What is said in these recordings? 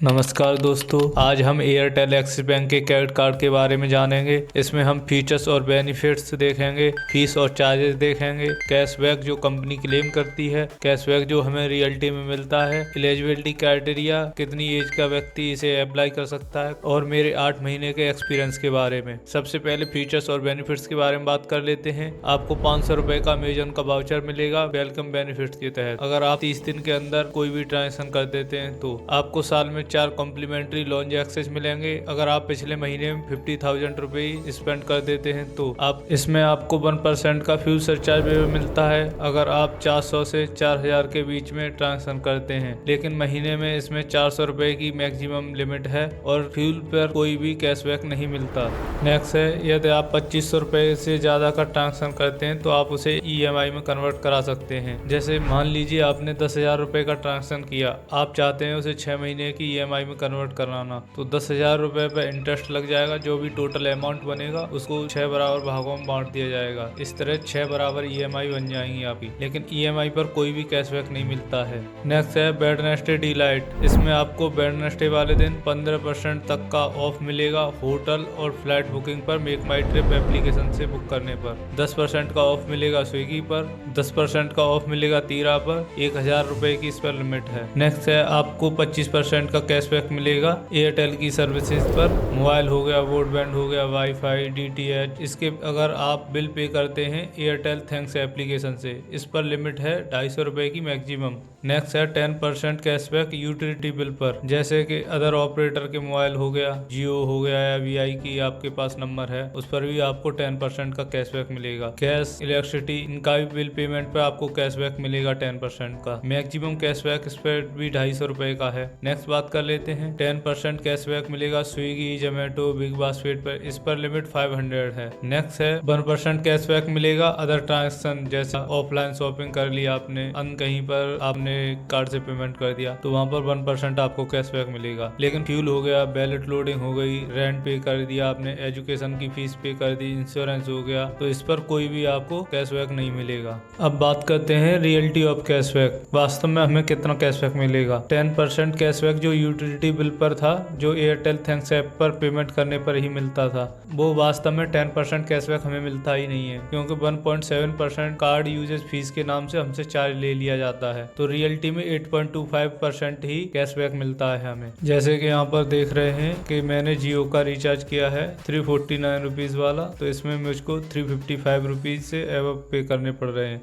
नमस्कार दोस्तों, आज हम एयरटेल एक्सिस बैंक के क्रेडिट कार्ड के बारे में जानेंगे। इसमें हम फीचर्स और बेनिफिट्स देखेंगे, फीस और चार्जेस देखेंगे, कैशबैक जो कंपनी क्लेम करती है, कैशबैक जो हमें रियलिटी में मिलता है, एलिजिबिलिटी क्राइटेरिया, कितनी एज का व्यक्ति इसे अप्लाई कर सकता है और मेरे 8 महीने के एक्सपीरियंस के बारे में। सबसे पहले फीचर्स और बेनिफिट्स के बारे में बात कर लेते हैं। आपको 500 रुपए का अमेजन का वाउचर मिलेगा वेलकम बेनिफिट्स के तहत। अगर आप 30 दिन के अंदर कोई भी ट्रांजेक्शन कर देते हैं तो आपको साल में 4 कॉम्प्लीमेंट्री लॉन्च एक्सेस मिलेंगे। अगर आप पिछले महीने में 50,000 रुपए स्पेंड कर देते हैं तो इसमें आपको 1% का फ्यूल सरचार्ज भी मिलता है अगर आप 400 से 4,000 के बीच में ट्रांजेक्शन करते हैं। लेकिन महीने में इसमें 400 रुपए की मैक्सिमम लिमिट है और फ्यूल पर कोई भी कैशबैक नहीं मिलता। नेक्स्ट है, यदि आप 2500 रुपए से ज्यादा का ट्रांजेक्शन करते हैं तो आप उसे EMI में कन्वर्ट करा सकते हैं। जैसे मान लीजिए आपने 10,000 रुपए का ट्रांजेक्शन किया, आप चाहते हैं उसे 6 महीने की EMI में कन्वर्ट कराना, तो 10,000 रुपए पे इंटरेस्ट लग जाएगा। जो भी टोटल अमाउंट बनेगा उसको 6 बराबर भागों में बांट दिया जाएगा। इस तरह 6 बराबर EMI बन जाएंगी आपकी, लेकिन EMI पर कोई भी कैशबैक नहीं मिलता है। नेक्स्ट है वेडनेसडे डिलाइट। इसमें आपको वेडनेसडे वाले दिन 15% तक का ऑफ मिलेगा होटल और फ्लाइट बुकिंग पर मेक माई ट्रिप एप्लीकेशन से बुक करने पर। 10% का ऑफ मिलेगा स्विगी पर, 10% का ऑफ मिलेगा तीरा पर, 1,000 रुपए की इस पर लिमिट है। नेक्स्ट है आपको 25% का कैशबैक मिलेगा एयरटेल की सर्विसेज पर। मोबाइल हो गया, ब्रॉडबैंड हो गया, वाईफाई, DTH। इसके अगर आप बिल पे करते हैं एयरटेल थैंक्स एप्लीकेशन से, इस पर लिमिट है 250 रुपए की मैक्सिमम। नेक्स्ट है 10% कैशबैक यूटिलिटी बिल पर, जैसे कि अदर ऑपरेटर के मोबाइल हो गया, जियो हो गया या VI की आपके पास नंबर है, उस पर भी आपको 10% का कैशबैक मिलेगा। गैस, इलेक्ट्रिसिटी, इनका भी बिल पेमेंट पर आपको कैशबैक मिलेगा 10% का। मैक्सिमम कैशबैक इस पर भी 250 रुपए का है। नेक्स्ट बात कर लेते हैं, 10% कैशबैक मिलेगा स्विगी, जोमेटो, बिग बास्केट पर, इस पर लिमिट 500 है। नेक्स्ट है 1% कैशबैक मिलेगा अदर ट्रांजेक्शन, जैसे ऑफलाइन शॉपिंग कर लिया आपने, अन्य कहीं पर आपने कार्ड से पेमेंट कर दिया तो वहां पर 1% आपको कैशबैक मिलेगा। लेकिन फ्यूल हो गया, बैलेट लोडिंग हो गई, रेंट पे कर दिया आपने, एजुकेशन की फीस पे कर दी, इंश्योरेंस हो गया, तो इस पर कोई भी आपको कैशबैक नहीं मिलेगा। अब बात करते हैं रियलिटी ऑफ कैशबैक। वास्तव में हमें कितना कैशबैक मिलेगा। 10% कैशबैक जो यूटिलिटी बिल पर था, जो एयरटेल थैंक्स ऐप पर पेमेंट करने पर ही मिलता था, वो वास्तव में 10% कैशबैक हमें मिलता ही नहीं है, क्योंकि 1.7% कार्ड यूजेज फीस के नाम से हमसे चार्ज ले लिया जाता है। तो रियलिटी में 8.25% ही कैशबैक मिलता है हमें। जैसे कि यहाँ पर देख रहे हैं कि मैंने जियो का रिचार्ज किया है 349 रुपीज़ वाला, तो इसमें मुझको 355 रुपीज़ से एवं पे करने पड़ रहे हैं,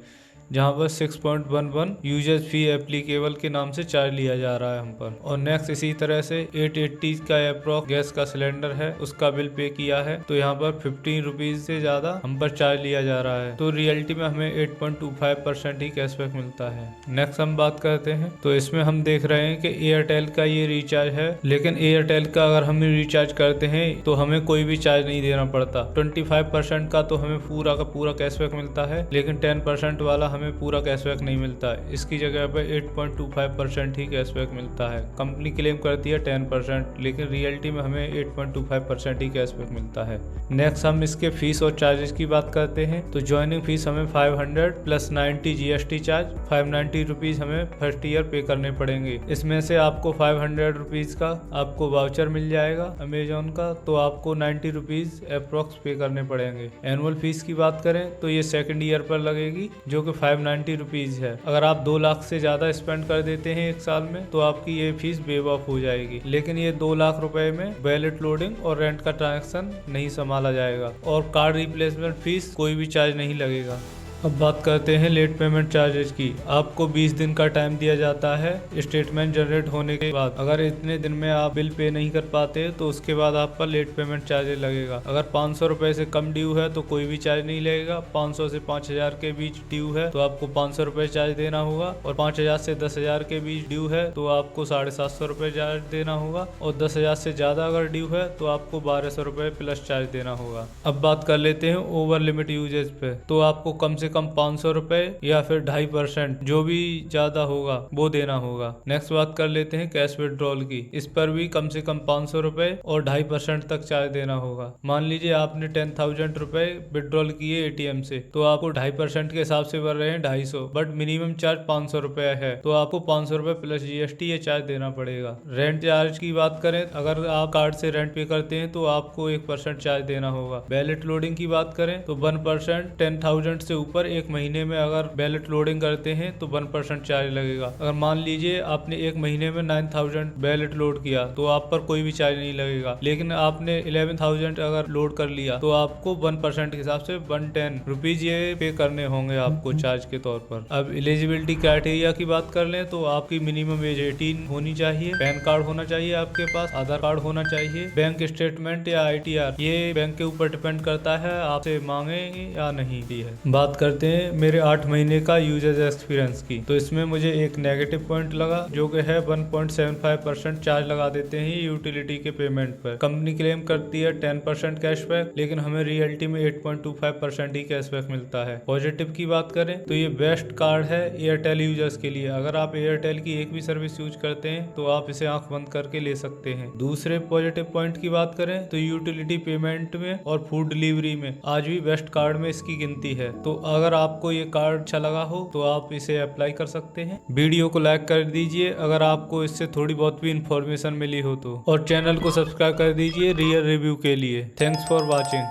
जहाँ पर 6.11 यूजर्स फी एप्लीकेबल के नाम से चार्ज लिया जा रहा है हम पर। और नेक्स्ट इसी तरह से 880 का अप्रॉक्स गैस का सिलेंडर है, उसका बिल पे किया है, तो यहाँ पर 15 रुपीज से ज्यादा हम पर चार्ज लिया जा रहा है। तो रियलिटी में हमें 8.25% ही कैशबैक मिलता है। नेक्स्ट हम बात करते हैं, तो इसमें हम देख रहे हैं कि एयरटेल का ये रिचार्ज है, लेकिन एयरटेल का अगर हम रिचार्ज करते हैं तो हमें कोई भी चार्ज नहीं देना पड़ता। 25% का तो हमें पूरा का पूरा कैशबैक मिलता है, लेकिन 10% वाला हमें पूरा कैशबैक नहीं मिलता है। इसकी जगह पे 8.25% ही कैशबैक मिलता है। कंपनी क्लेम करती है 10%, लेकिन रियलिटी में हमें 8.25% ही कैशबैक मिलता है। नेक्स्ट हम इसके फीस और चार्जेस की बात करते हैं, तो ज्वाइनिंग फीस हमें 500 प्लस 90 GST चार्ज 590 रुपीज हमें फर्स्ट ईयर पे करने पड़ेंगे। इसमें से आपको 500 रुपीज का आपको वाउचर मिल जाएगा अमेजोन का, तो आपको 90 रुपीज अप्रोक्स पे करने पड़ेंगे। एनुअल फीस की बात करें तो ये सेकंड ईयर पर लगेगी, जो कि 590 रुपीज है। अगर आप 2 लाख से ज्यादा स्पेंड कर देते हैं एक साल में तो आपकी ये फीस वेव ऑफ हो जाएगी। लेकिन ये 2 लाख रुपए में वैलेट लोडिंग और रेंट का ट्रांजैक्शन नहीं संभाला जाएगा और कार्ड रिप्लेसमेंट फीस कोई भी चार्ज नहीं लगेगा। अब बात करते हैं लेट पेमेंट चार्जेस की। आपको 20 दिन का टाइम दिया जाता है स्टेटमेंट जनरेट होने के बाद। अगर इतने दिन में आप बिल पे नहीं कर पाते तो उसके बाद आप पर लेट पेमेंट चार्जेस लगेगा। अगर 500 रुपए से कम ड्यू है तो कोई भी चार्ज नहीं लगेगा। 500 से 5000 के बीच ड्यू है तो आपको 500 रुपए चार्ज देना होगा, और 5000 से 10,000 के बीच ड्यू है तो आपको 750 रुपए चार्ज देना होगा, और 10,000 से ज्यादा अगर ड्यू है तो आपको 1200 रुपए प्लस चार्ज देना होगा। अब बात कर लेते हैं ओवर लिमिट यूजेज पे। तो आपको कम से से कम 500 रुपए या फिर 2.5%, जो भी ज्यादा होगा वो देना होगा। नेक्स्ट बात कर लेते हैं कैश विड्रॉल की। इस पर भी कम से कम 500 रुपए और 2.5% तक चार्ज देना होगा। मान लीजिए आपने 10,000 रुपए विड्रॉल किए एटीएम से, तो आपको 2.5% के हिसाब से भर रहे हैं 250, बट मिनिमम चार्ज 500 रुपए है, तो आपको 500 रुपए प्लस जीएसटी ये चार्ज देना पड़ेगा। रेंट चार्ज की बात करें, अगर आप कार्ड से रेंट पे करते हैं तो आपको 1% चार्ज देना होगा। बैलेट लोडिंग की बात करें तो 1%, 10,000 से ऊपर एक महीने में अगर बैलेट लोडिंग करते हैं तो 1% चार्ज लगेगा। अगर मान लीजिए आपने एक महीने में 9,000 बैलेट लोड किया तो आप पर कोई भी चार्ज नहीं लगेगा, लेकिन आपने 11,000 अगर लोड कर लिया तो आपको 1% के हिसाब से 110 रुपीज ये पे करने होंगे आपको चार्ज के तौर पर। अब एलिजिबिलिटी क्राइटेरिया की बात कर लें तो आपकी मिनिमम एज 18 होनी चाहिए, पैन कार्ड होना चाहिए आपके पास, आधार कार्ड होना चाहिए, बैंक स्टेटमेंट या ITR ये बैंक के ऊपर डिपेंड करता है आपसे मांगेंगे या नहीं दी है। बात करते हैं मेरे 8 महीने का यूजर्स एक्सपीरियंस की, तो इसमें मुझे एक नेगेटिव पॉइंट लगा जो कि है 1.75% चार्ज लगा देते हैं यूटिलिटी के पेमेंट पर। कंपनी क्लेम करती है 10% कैशबैक, लेकिन हमें रियलिटी में 8.25% ही कैशबैक मिलता है। पॉजिटिव की बात करें तो ये बेस्ट कार्ड है एयरटेल यूजर्स के लिए। अगर आप एयरटेल की एक भी सर्विस यूज करते हैं तो आप इसे आंख बंद करके ले सकते हैं। दूसरे पॉजिटिव पॉइंट की बात करें तो यूटिलिटी पेमेंट में और फूड डिलीवरी में आज भी बेस्ट कार्ड में इसकी गिनती है। तो अगर आपको ये कार्ड अच्छा लगा हो तो आप इसे अप्लाई कर सकते हैं। वीडियो को लाइक कर दीजिए अगर आपको इससे थोड़ी बहुत भी इंफॉर्मेशन मिली हो तो, और चैनल को सब्सक्राइब कर दीजिए रियल रिव्यू के लिए। Thanks for watching.